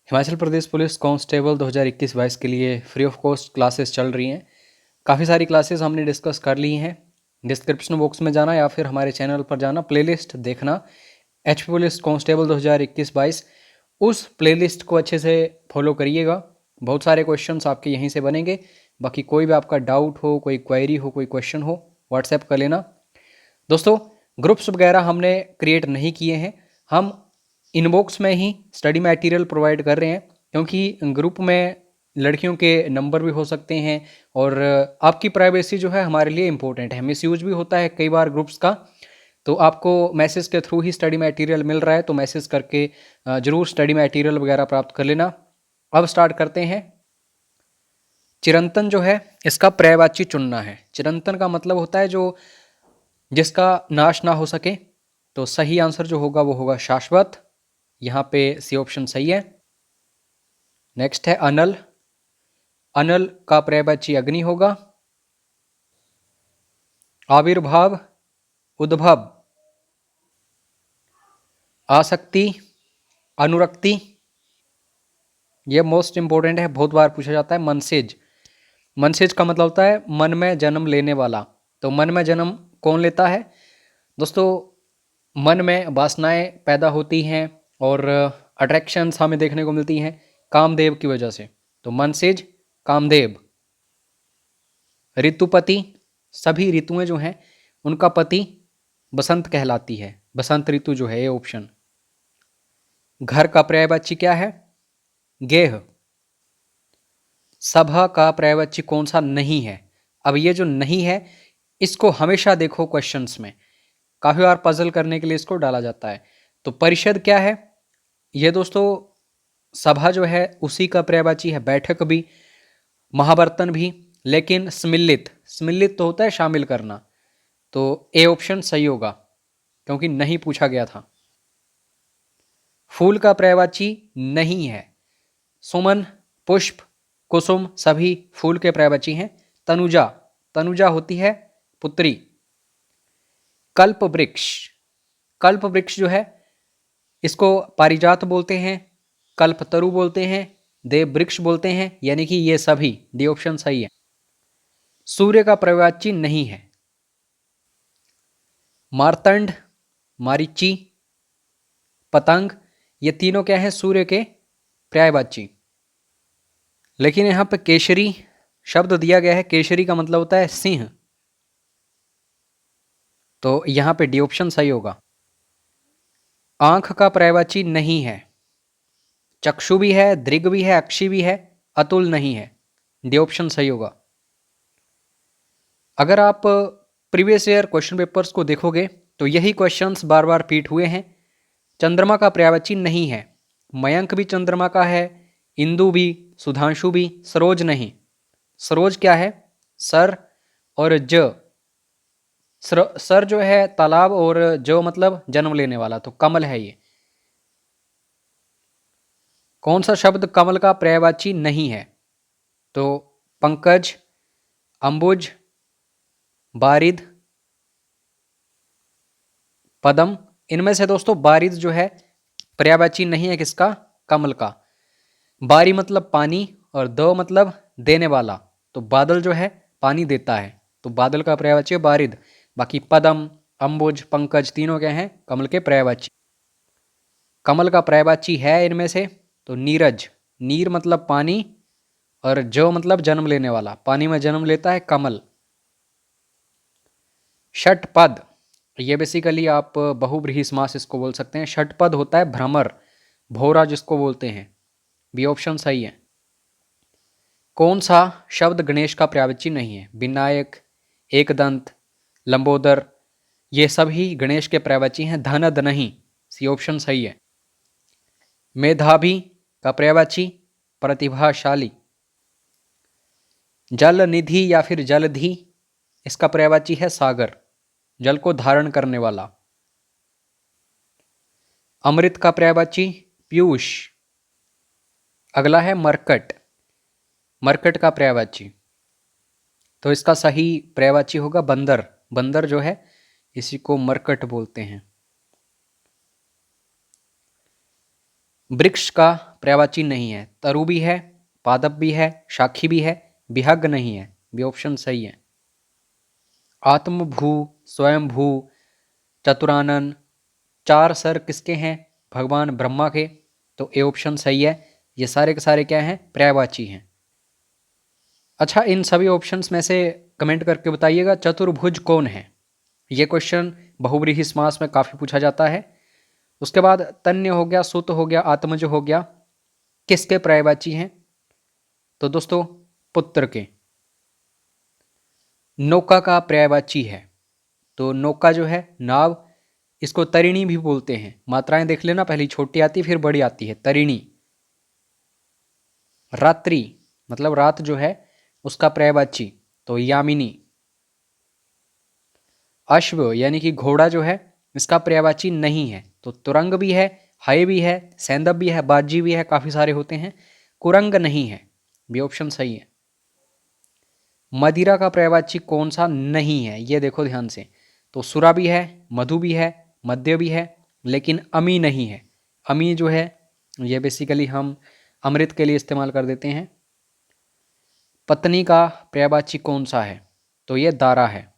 Himachal Pradesh police constable 2021-22 के लिए free of cost classes चल रही हैं। काफ़ी सारी क्लासेस हमने डिस्कस कर ली हैं। डिस्क्रिप्शन बॉक्स में जाना या फिर हमारे चैनल पर जाना, प्लेलिस्ट देखना एचपी पुलिस कांस्टेबल 2021-22, उस प्लेलिस्ट को अच्छे से फॉलो करिएगा। बहुत सारे क्वेश्चंस आपके यहीं से बनेंगे। बाकी कोई भी आपका डाउट हो, कोई क्वेरी हो, कोई क्वेश्चन हो, व्हाट्सएप कर लेना। दोस्तों, ग्रुप्स वगैरह हमने क्रिएट नहीं किए हैं। हम इनबॉक्स में ही स्टडी मटेरियल प्रोवाइड कर रहे हैं, क्योंकि ग्रुप में लड़कियों के नंबर भी हो सकते हैं और आपकी प्राइवेसी जो है हमारे लिए इम्पोर्टेंट है। मिसयूज भी होता है कई बार ग्रुप्स का, तो आपको मैसेज के थ्रू ही स्टडी मटेरियल मिल रहा है, तो मैसेज करके ज़रूर स्टडी मटेरियल वगैरह प्राप्त कर लेना। अब स्टार्ट करते हैं। चिरंतन जो है इसका पर्यायवाची चुनना है। चिरंतन का मतलब होता है जो जिसका नाश ना हो सके। तो सही आंसर जो होगा वो होगा शाश्वत। यहाँ पे सी ऑप्शन सही है। नेक्स्ट है अनल। अनल का पर्यायवाची अग्नि होगा। आविर्भाव, उद्भव, आसक्ति, अनुरक्ति, ये मोस्ट इंपॉर्टेंट है, बहुत बार पूछा जाता है। मनसेज। मनसेज का मतलब होता है मन में जन्म लेने वाला। तो मन में जन्म कौन लेता है दोस्तों? मन में वासनाएं पैदा होती हैं और अट्रैक्शंस हमें देखने को मिलती हैं कामदेव की वजह से। तो मनसेज कामदेव। ऋतुपति, सभी ऋतुएं जो हैं उनका पति बसंत कहलाती है। बसंत ऋतु जो है, ये ऑप्शन। घर का पर्यायवाची क्या है? गेह। सभा का पर्यायवाची कौन सा नहीं है? अब ये जो नहीं है इसको हमेशा देखो क्वेश्चंस में, काफी बार पजल करने के लिए इसको डाला जाता है। तो परिषद क्या है? ये दोस्तों सभा जो है उसी का पर्यायवाची है। बैठक भी, महावर्तन भी, लेकिन सम्मिलित, सम्मिलित तो होता है शामिल करना। तो ए ऑप्शन सही होगा, क्योंकि नहीं पूछा गया था। फूल का पर्यायवाची नहीं है। सुमन, पुष्प, कुसुम सभी फूल के पर्यायवाची हैं। तनुजा, तनुजा होती है पुत्री। कल्प वृक्ष, कल्प वृक्ष जो है इसको पारिजात बोलते हैं, कल्पतरु बोलते हैं, देव वृक्ष बोलते हैं, यानी कि ये सभी, डी ऑप्शन सही है। सूर्य का पर्यायवाची नहीं है। मार्तंड, मारीची, पतंग, ये तीनों क्या है? सूर्य के पर्यायवाची। लेकिन यहां पे केशरी शब्द दिया गया है। केशरी का मतलब होता है सिंह, तो यहां पे डी ऑप्शन सही होगा। आंख का पर्यायवाची नहीं है। चक्षु भी है, दृग भी है, अक्षी भी है, अतुल नहीं है। डी ऑप्शन सही होगा। अगर आप प्रीवियस ईयर क्वेश्चन पेपर्स को देखोगे तो यही क्वेश्चंस बार बार रिपीट हुए हैं। चंद्रमा का पर्यायवाची नहीं है। मयंक भी चंद्रमा का है, इंदु भी, सुधांशु भी, सरोज नहीं। सरोज क्या है? सर और ज। सर जो है तालाब और जो मतलब जन्म लेने वाला, तो कमल है ये। कौन सा शब्द कमल का पर्यायवाची नहीं है? तो पंकज, अंबुज, बारिद, पदम। इनमें से दोस्तों बारिद जो है पर्यायवाची नहीं है किसका? कमल का। बारी मतलब पानी और दो मतलब देने वाला, तो बादल जो है पानी देता है, तो बादल का पर्यायवाची है बारिद। बाकी पदम, अंबुज, पंकज तीनों क्या हैं? कमल के पर्यायवाची। कमल का पर्यायवाची है इनमें से तो नीरज। नीर मतलब पानी और जो मतलब जन्म लेने वाला, पानी में जन्म लेता है कमल। षटपद, ये बेसिकली आप बहुव्रीहि समास इसको बोल सकते हैं। षटपद होता है भ्रमर, भोरा जिसको बोलते हैं। बी ऑप्शन सही है। कौन सा शब्द गणेश का पर्यायवाची नहीं है? विनायक, एकदंत, लंबोदर, ये सभी गणेश के पर्यायवाची हैं। धनद नहीं, सी ऑप्शन सही है। मेधावी का पर्यायवाची प्रतिभाशाली। जल निधि या फिर जलधि, इसका पर्यायवाची है सागर, जल को धारण करने वाला। अमृत का पर्यायवाची पीयूष। अगला है मरकट, मरकट का पर्यायवाची, तो इसका सही पर्यायवाची होगा बंदर। बंदर जो है इसी को मरकट बोलते हैं। वृक्ष का पर्यायवाची नहीं है। तरु भी है, पादप भी है, शाखी भी है, विहग नहीं है। बी ऑप्शन सही है। आत्मभू, स्वयंभू, चतुरानन, चार सर किसके हैं? भगवान ब्रह्मा के। तो ए ऑप्शन सही है। ये सारे के सारे क्या हैं? पर्यायवाची हैं। अच्छा, इन सभी ऑप्शंस में से कमेंट करके बताइएगा चतुर्भुज कौन है। ये क्वेश्चन बहुव्रीहि समास में काफ़ी पूछा जाता है। उसके बाद तन्य हो गया, सुत हो गया, आत्मज हो गया, किसके पर्यायवाची हैं? तो दोस्तों पुत्र के। नौका का पर्यायवाची है। तो नौका जो है नाव, इसको तरिणी भी बोलते हैं। मात्राएं देख लेना, पहली छोटी आती है फिर बड़ी आती है। तरिणी। रात्रि मतलब रात जो है उसका पर्यायवाची, तो यामिनी। अश्व यानी कि घोड़ा जो है इसका पर्यायवाची नहीं है। तो तुरंग भी है, हय भी है, सैंदव भी है, बाजी भी है, काफी सारे होते हैं। कुरंग नहीं है। बी ऑप्शन सही है। मदिरा का पर्यायवाची कौन सा नहीं है? ये देखो ध्यान से। तो सुरा भी है, मधु भी है, मद्य भी है, लेकिन अमी नहीं है। अमी जो है ये बेसिकली हम अमृत के लिए इस्तेमाल कर देते हैं। पत्नी का पर्यायवाची कौन सा है? तो ये दारा है।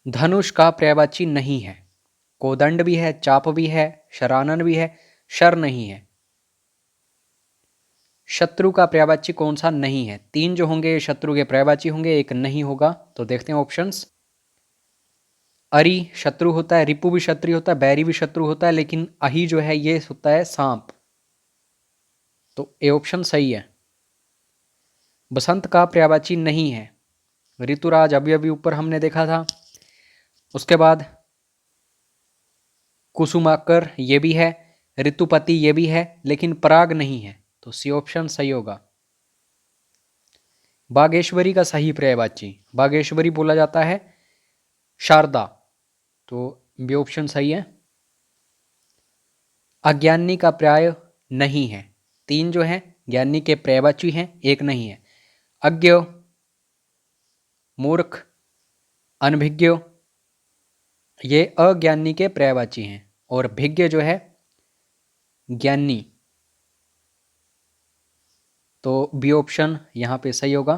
धनुष का पर्यायवाची नहीं है। कोदंड भी है, चाप भी है, शरानन भी है, शर नहीं है। शत्रु का पर्यायवाची कौन सा नहीं है? तीन जो होंगे शत्रु के पर्यायवाची होंगे, एक नहीं होगा। तो देखते हैं ऑप्शंस। अरि शत्रु होता है, रिपु भी शत्रु होता है, बैरी भी शत्रु होता है, लेकिन अहि जो है ये होता है सांप। तो ए ऑप्शन सही है। बसंत का पर्यायवाची नहीं है। ऋतुराज अभी अभी ऊपर हमने देखा था। उसके बाद कुसुमाकर ये भी है, ऋतुपति ये भी है, लेकिन पराग नहीं है। तो सी ऑप्शन सही होगा। बागेश्वरी का सही पर्यायवाची, बागेश्वरी बोला जाता है शारदा। तो बी ऑप्शन सही है। अज्ञानी का पर्याय नहीं है। तीन जो है ज्ञानी के पर्यायवाची हैं, एक नहीं है। अज्ञ, मूर्ख, अनभिज्ञ ये अज्ञानी के पर्यायवाची हैं, और भिज्ञ जो है ज्ञानी। तो बी ऑप्शन यहाँ पे सही होगा।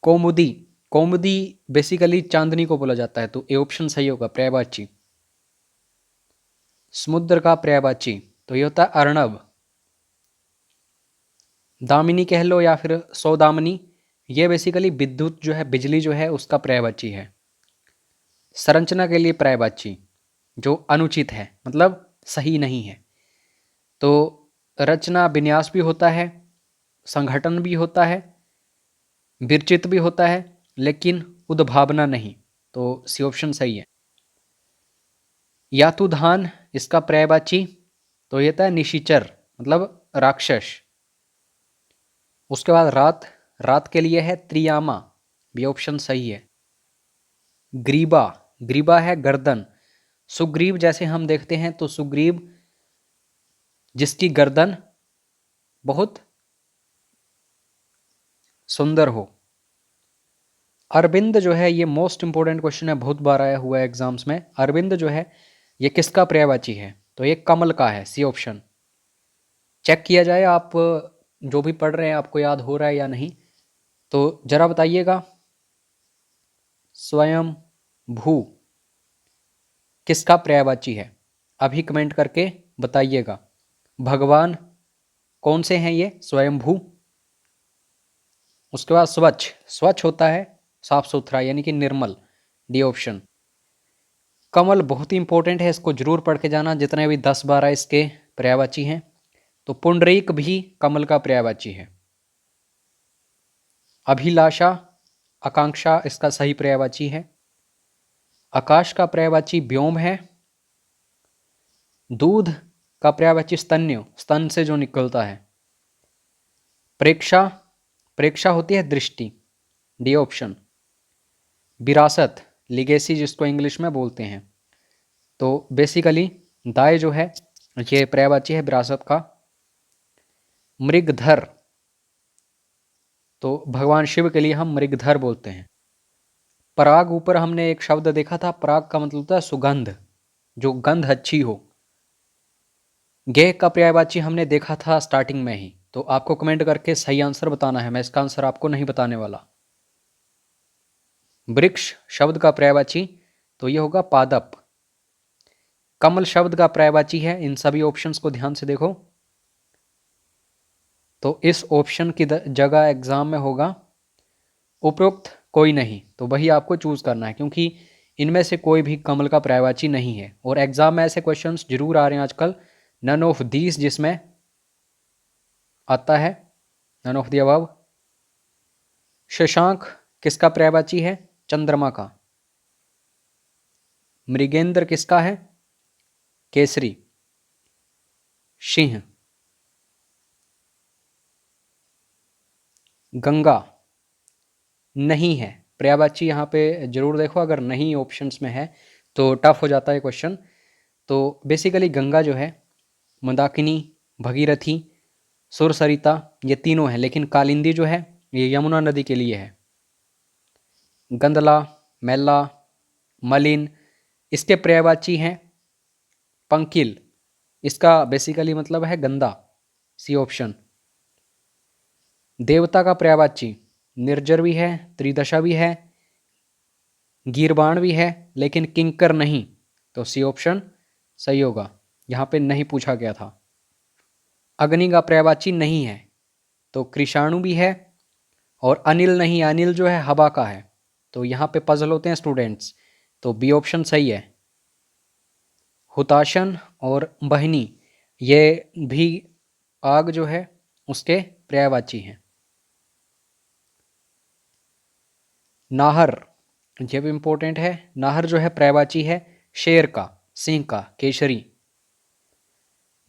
कौमुदी, कौमुदी बेसिकली चांदनी को बोला जाता है। तो ए ऑप्शन सही होगा, पर्यायवाची। समुद्र का पर्यायवाची तो ये होता है अर्णव। दामिनी कह लो या फिर सौदामिनी, ये बेसिकली विद्युत जो है, बिजली जो है उसका पर्यायवाची है। संरचना के लिए पर्यायवाची जो अनुचित है, मतलब सही नहीं है। तो रचना विन्यास भी होता है, संगठन भी होता है, विरचित भी होता है, लेकिन उद्भावना नहीं। तो सी ऑप्शन सही है। यातुधान इसका पर्यायवाची तो ये था निशिचर, मतलब राक्षस। उसके बाद रात, रात के लिए है त्रियामा। बी ऑप्शन सही है। ग्रीबा, ग्रीबा है गर्दन। सुग्रीव जैसे हम देखते हैं तो सुग्रीव जिसकी गर्दन बहुत सुंदर हो। अरविंद जो है ये मोस्ट इंपोर्टेंट क्वेश्चन है, बहुत बार आया हुआ है एग्जाम्स में। अरविंद जो है ये किसका पर्यायवाची है? तो ये कमल का है, सी ऑप्शन। चेक किया जाए आप जो भी पढ़ रहे हैं आपको याद हो रहा है या नहीं, तो जरा बताइएगा। स्वयं भू किसका पर्यायवाची है? अभी कमेंट करके बताइएगा। भगवान कौन से हैं ये? स्वयंभू। उसके बाद स्वच्छ, स्वच्छ होता है साफ सुथरा यानी कि निर्मल। D option. कमल बहुत ही इंपॉर्टेंट है, इसको जरूर पढ़ के जाना। जितने भी 10-12 इसके पर्यायवाची हैं। तो पुंडरीक भी कमल का पर्यायवाची है। अभिलाषा, आकांक्षा इसका सही पर्यायवाची है। आकाश का पर्यायवाची व्योम है। दूध का पर्यायवाची स्तन्य, स्तन से जो निकलता है। प्रेक्षा, प्रेक्षा होती है दृष्टि। D option. विरासत, लिगेसी जिसको इंग्लिश में बोलते हैं। तो बेसिकली दाय जो है ये पर्यायवाची है विरासत का। मृगधर, तो भगवान शिव के लिए हम मृगधर बोलते हैं। पराग, ऊपर हमने एक शब्द देखा था, पराग का मतलब होता है सुगंध, जो गंध अच्छी हो। गे का पर्यायवाची हमने देखा था स्टार्टिंग में ही, तो आपको कमेंट करके सही आंसर बताना है, मैं इसका आंसर आपको नहीं बताने वाला। वृक्ष शब्द का पर्यायवाची तो ये होगा पादप। कमल शब्द का पर्यायवाची है, इन सभी ऑप्शंस को ध्यान से देखो, तो इस ऑप्शन की जगह एग्जाम में होगा उपरोक्त कोई नहीं, तो वही आपको चूज करना है, क्योंकि इनमें से कोई भी कमल का पर्यायवाची नहीं है। और एग्जाम में ऐसे क्वेश्चंस जरूर आ रहे हैं आजकल, नन ऑफ दीस जिसमें आता है, नन ऑफ द अबव। शशांक किसका पर्यायवाची है? चंद्रमा का। मृगेंद्र किसका है? केसरी। सिंह। गंगा नहीं है पर्यायवाची, यहाँ पे जरूर देखो, अगर नहीं ऑप्शंस में है तो टफ हो जाता है क्वेश्चन। तो बेसिकली गंगा जो है, मंदाकिनी, भगीरथी, सुरसरिता, ये तीनों हैं, लेकिन कालिंदी जो है ये यमुना नदी के लिए है। गंदला, मैला, मलिन, इसके पर्यायवाची हैं पंकिल, इसका बेसिकली मतलब है गंदा, सी ऑप्शन। देवता का पर्यायवाची निर्जर भी है, त्रिदशा भी है, गीरबाण भी है, लेकिन किंकर नहीं, तो सी ऑप्शन सही होगा, यहाँ पे नहीं पूछा गया था। अग्नि का पर्यायवाची नहीं है, तो कृषाणु भी है, और अनिल नहीं, अनिल जो है हवा का है, तो यहाँ पे पजल होते हैं स्टूडेंट्स, तो बी ऑप्शन सही है। हुताशन और बहनी ये भी आग जो है उसके पर्यायवाची हैं। नाहर, ये भी इंपॉर्टेंट है, नाहर जो है पर्यायवाची है शेर का, सिंह का, केसरी।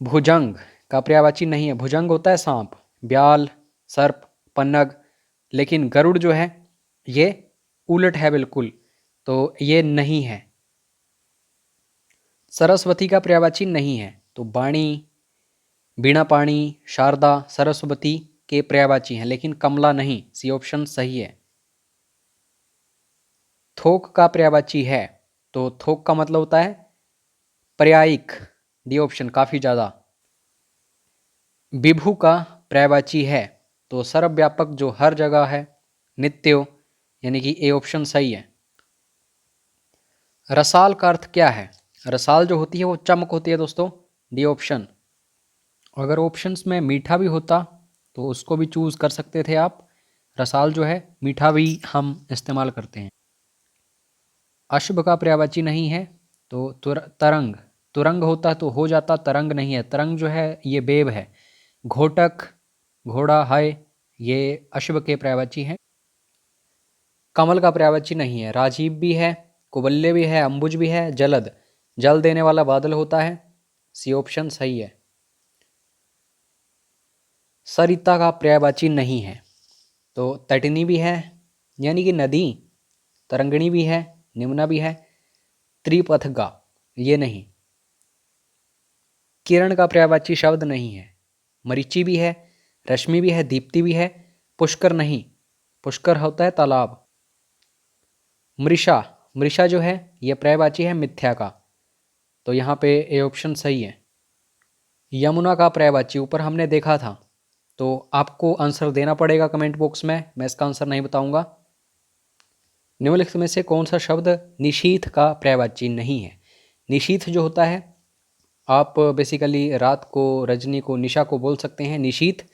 भुजंग का पर्यायवाची नहीं है, भुजंग होता है सांप, ब्याल, सर्प, पन्नग, लेकिन गरुड़ जो है ये उलट है बिल्कुल, तो ये नहीं है। सरस्वती का पर्यायवाची नहीं है, तो बाणी, बीणा पाणी, शारदा, सरस्वती के पर्यायवाची हैं, लेकिन कमला नहीं, सी ऑप्शन सही है। थोक का पर्यायवाची है, तो थोक का मतलब होता है पर्यायिक, डी ऑप्शन काफी ज्यादा। विभु का पर्यायवाची है, तो सर्वव्यापक जो हर जगह है, नित्य, यानी कि ए ऑप्शन सही है। रसाल का अर्थ क्या है? रसाल जो होती है वो चमक होती है दोस्तों, डी ऑप्शन। अगर ऑप्शंस में मीठा भी होता तो उसको भी चूज कर सकते थे आप, रसाल जो है मीठा भी हम इस्तेमाल करते हैं। अशुभ का पर्यायवाची नहीं है, तो तरंग, तुरंग होता तो हो जाता, तरंग नहीं है, तरंग जो है ये बेब है। घोटक, घोड़ा, हाय, ये अशुभ के पर्यायवाची हैं। कमल का पर्यायवाची नहीं है, राजीव भी है, कुबल्य भी है, अंबुज भी है, जलद, जल देने वाला बादल होता है, सी ऑप्शन सही है। सरिता का पर्यायवाची नहीं है, तो तटनी भी है, यानी कि नदी, तरंगणी भी है, निम्ना भी है, त्रिपथगा ये नहीं। किरण का पर्यायवाची शब्द नहीं है, मरीचि भी है, रश्मि भी है, दीप्ति भी है, पुष्कर नहीं, पुष्कर होता है तालाब। मृषा, मृषा जो है यह पर्यायवाची है मिथ्या का, तो यहाँ पे ए ऑप्शन सही है। यमुना का पर्यायवाची ऊपर हमने देखा था, तो आपको आंसर देना पड़ेगा कमेंट बॉक्स में, मैं इसका आंसर नहीं बताऊंगा। निम्नलिखित में से कौन सा शब्द निशीथ का पर्यायवाची नहीं है? निशीथ जो होता है, आप बेसिकली रात को, रजनी को, निशा को बोल सकते हैं निशीथ,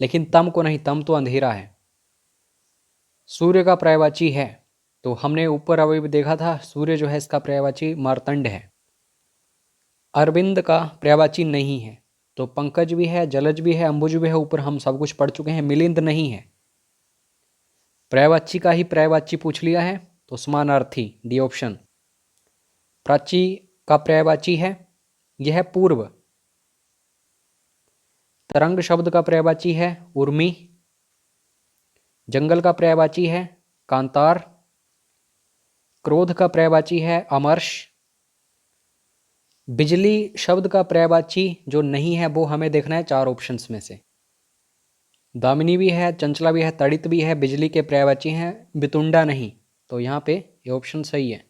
लेकिन तम को नहीं, तम तो अंधेरा है। सूर्य का पर्यायवाची है, तो हमने ऊपर अभी भी देखा था, सूर्य जो है इसका पर्यायवाची मार्तंड है। अरविंद का पर्यायवाची नहीं है, तो पंकज भी है, जलज भी है, अंबुज भी है, ऊपर हम सब कुछ पढ़ चुके हैं। मिलिंद नहीं है, पर्यायवाची का ही पर्यायवाची पूछ लिया है, तो समानार्थी, डी ऑप्शन। प्राची का पर्यायवाची है, यह है पूर्व। तरंग शब्द का पर्यायवाची है उर्मी। जंगल का पर्यायवाची है कांतार। क्रोध का पर्यायवाची है अमर्ष। बिजली शब्द का पर्यायवाची जो नहीं है वो हमें देखना है चार ऑप्शंस में से। दामिनी भी है, चंचला भी है, तड़ित भी है, बिजली के पर्यायवाची हैं, बितुंडा नहीं, तो यहाँ पे ये ऑप्शन सही है।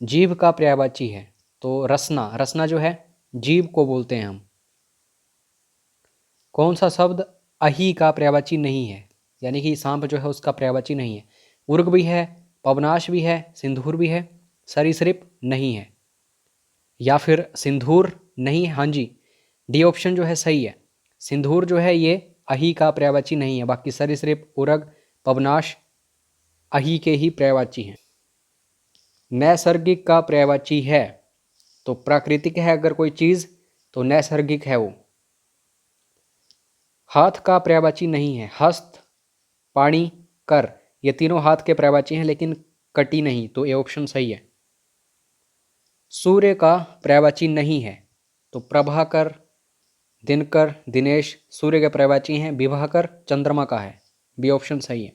जीभ का पर्यायवाची है, तो रसना, रसना जो है जीव को बोलते हैं हम। कौन सा शब्द अही का पर्यायवाची नहीं है, यानी कि सांप जो है उसका पर्यायवाची नहीं है। उर्ग भी है, पवनाश भी है, सिंदूर भी है, सरीसृप नहीं है। या फिर सिंदूर नहीं है, हाँ जी, डी ऑप्शन जो है सही है। सिंदूर जो है ये अही का पर्यायवाची नहीं है, बाकी सरीसृप, उर्ग, पवनाश अही के ही पर्यायवाची हैं। नैसर्गिक का पर्यायवाची है तो प्राकृतिक है अगर कोई चीज़ तो नैसर्गिक है वो। हाथ का पर्यायवाची नहीं है, हस्त, पाणी, कर, ये तीनों हाथ के पर्यायवाची हैं लेकिन कटी नहीं, तो ये ऑप्शन सही है। सूर्य का पर्यायवाची नहीं है तो प्रभाकर, दिनकर, दिनेश सूर्य के पर्यायवाची हैं। विभाकर चंद्रमा का है, बी ऑप्शन सही है।